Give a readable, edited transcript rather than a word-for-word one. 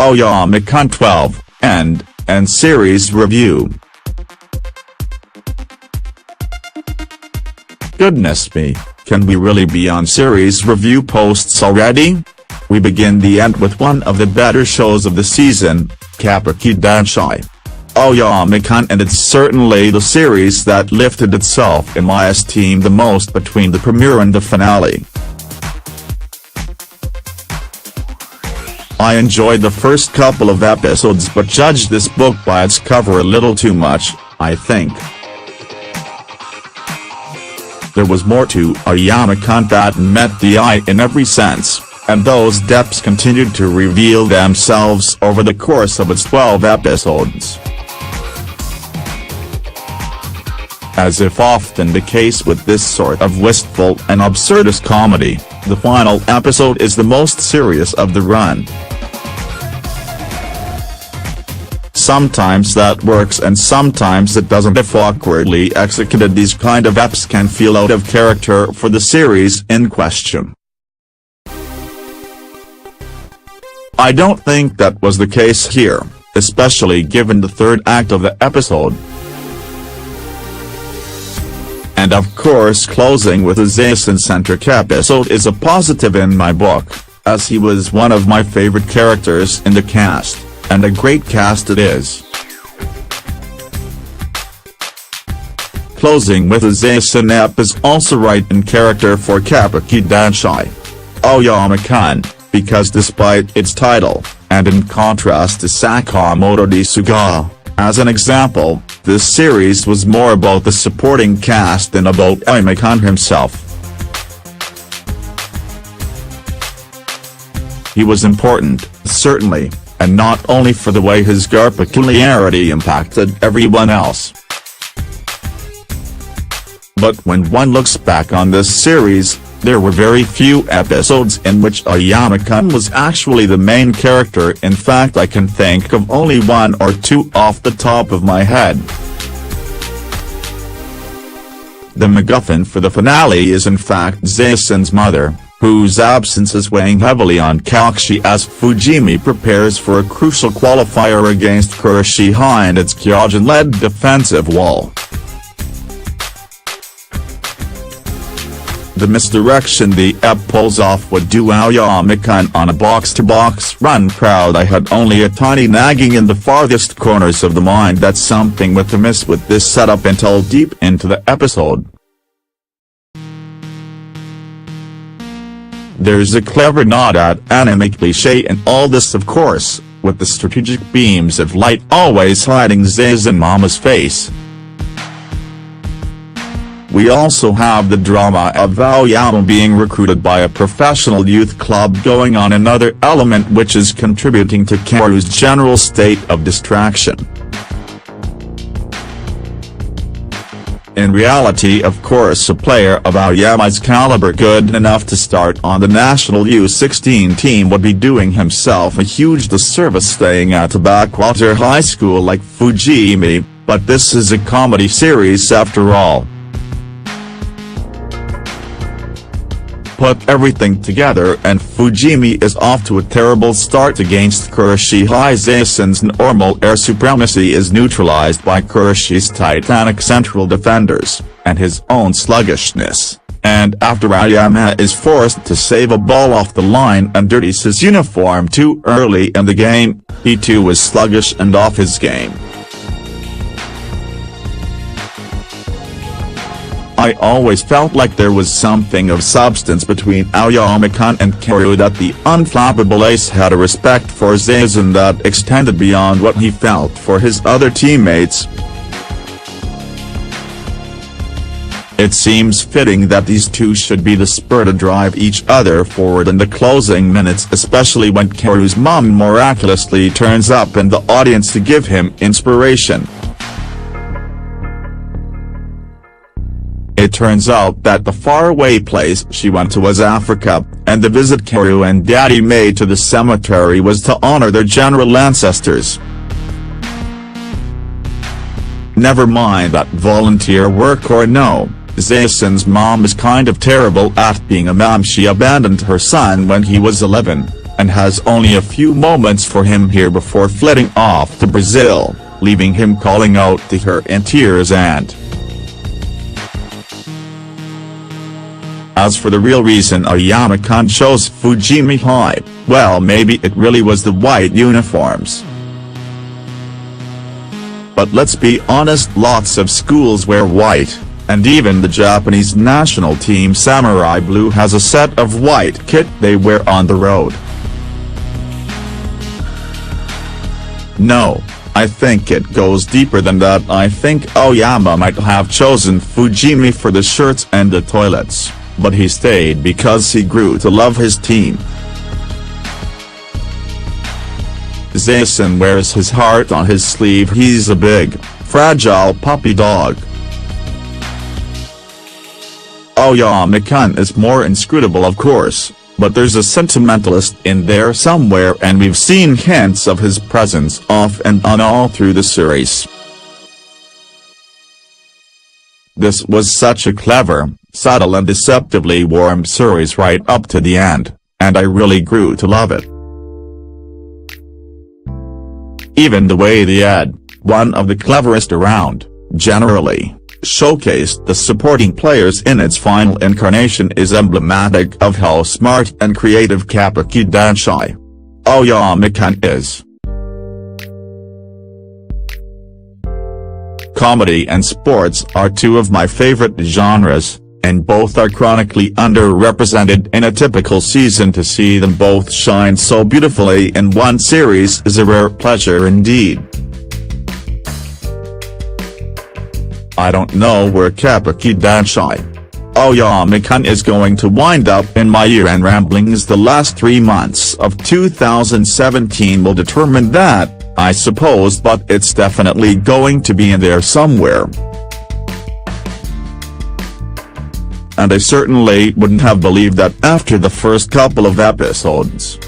Aoyama-kun 12, and series review. Goodness me, can we really be on series review posts already? We begin the end with one of the better shows of the season, Kabuki Danshai. Aoyama-kun, and it's certainly the series that lifted itself in my esteem the most between the premiere and the finale. I enjoyed the first couple of episodes but judged this book by its cover a little too much, I think. There was more to Aoyama-kun that met the eye in every sense, and those depths continued to reveal themselves over the course of its 12 episodes. As if often the case with this sort of wistful and absurdist comedy, the final episode is the most serious of the run. Sometimes that works and sometimes it doesn't. If awkwardly executed, these kind of eps can feel out of character for the series in question. I don't think that was the case here, especially given the third act of the episode. And of course, closing with a Zaisen-centric episode is a positive in my book, as he was one of my favorite characters in the cast, and a great cast it is. Closing with a Zaisen ep is also right in character for Kabuki Danshai. Aoyama-kun, because despite its title, and in contrast to Sakamoto Suga, as an example, this series was more about the supporting cast than about Aoyama-kun himself. He was important, certainly, and not only for the way his peculiarity impacted everyone else. But when one looks back on this series, there were very few episodes in which Aoyama-kun was actually the main character. In fact, I can think of only one or two off the top of my head. The MacGuffin for the finale is in fact Zaisen's mother, whose absence is weighing heavily on Kakushi as Fujimi prepares for a crucial qualifier against Kurashihei and its Kyojin-led defensive wall. The misdirection the ep pulls off would do Aoyama-kun on a box-to-box run proud. I had only a tiny nagging in the farthest corners of the mind that something was amiss with this setup until deep into the episode. There's a clever nod at anime cliché in all this, of course, with the strategic beams of light always hiding Zaisen Mama's face. We also have the drama of Aoyama being recruited by a professional youth club going on, another element which is contributing to Kaoru's general state of distraction. In reality, of course, a player of Aoyama's caliber good enough to start on the national U16 team would be doing himself a huge disservice staying at a backwater high school like Fujimi, but this is a comedy series after all. Put everything together and Fujimi is off to a terrible start against Kurashihei. Zaisen's normal air supremacy is neutralized by Kurashi's titanic central defenders, and his own sluggishness, and after Aoyama is forced to save a ball off the line and dirties his uniform too early in the game, he too is sluggish and off his game. I always felt like there was something of substance between Aoyama-kun and Kaoru, that the unflappable ace had a respect for Zaisen that extended beyond what he felt for his other teammates. It seems fitting that these two should be the spur to drive each other forward in the closing minutes, especially when Kaoru's mom miraculously turns up in the audience to give him inspiration. It turns out that the faraway place she went to was Africa, and the visit Kaoru and Daddy made to the cemetery was to honor their general ancestors. Never mind that volunteer work or no, Zaisen's mom is kind of terrible at being a mom. She abandoned her son when he was 11, and has only a few moments for him here before flitting off to Brazil, leaving him calling out to her in tears and. As for the real reason Aoyama-kun chose Fujimi High, well, maybe it really was the white uniforms. But let's be honest, lots of schools wear white, and even the Japanese national team Samurai Blue has a set of white kit they wear on the road. No, I think it goes deeper than that. I think Aoyama might have chosen Fujimi for the shirts and the toilets, but he stayed because he grew to love his team. Zaison wears his heart on his sleeve. He's a big, fragile puppy dog. Aoyama-kun is more inscrutable, of course, but there's a sentimentalist in there somewhere, and we've seen hints of his presence off and on all through the series. This was such a clever, subtle and deceptively warm series right up to the end, and I really grew to love it. Even the way the ad, one of the cleverest around, generally, showcased the supporting players in its final incarnation is emblematic of how smart and creative Kabuki-dansai Aoyama-kun is. Comedy and sports are two of my favorite genres, and both are chronically underrepresented in a typical season. To see them both shine so beautifully in one series is a rare pleasure indeed. I don't know where Kabuki-dansai Aoyama-kun is going to wind up in my year-end ramblings. The last 3 months of 2017 will determine that, I suppose, but it's definitely going to be in there somewhere. And I certainly wouldn't have believed that after the first couple of episodes.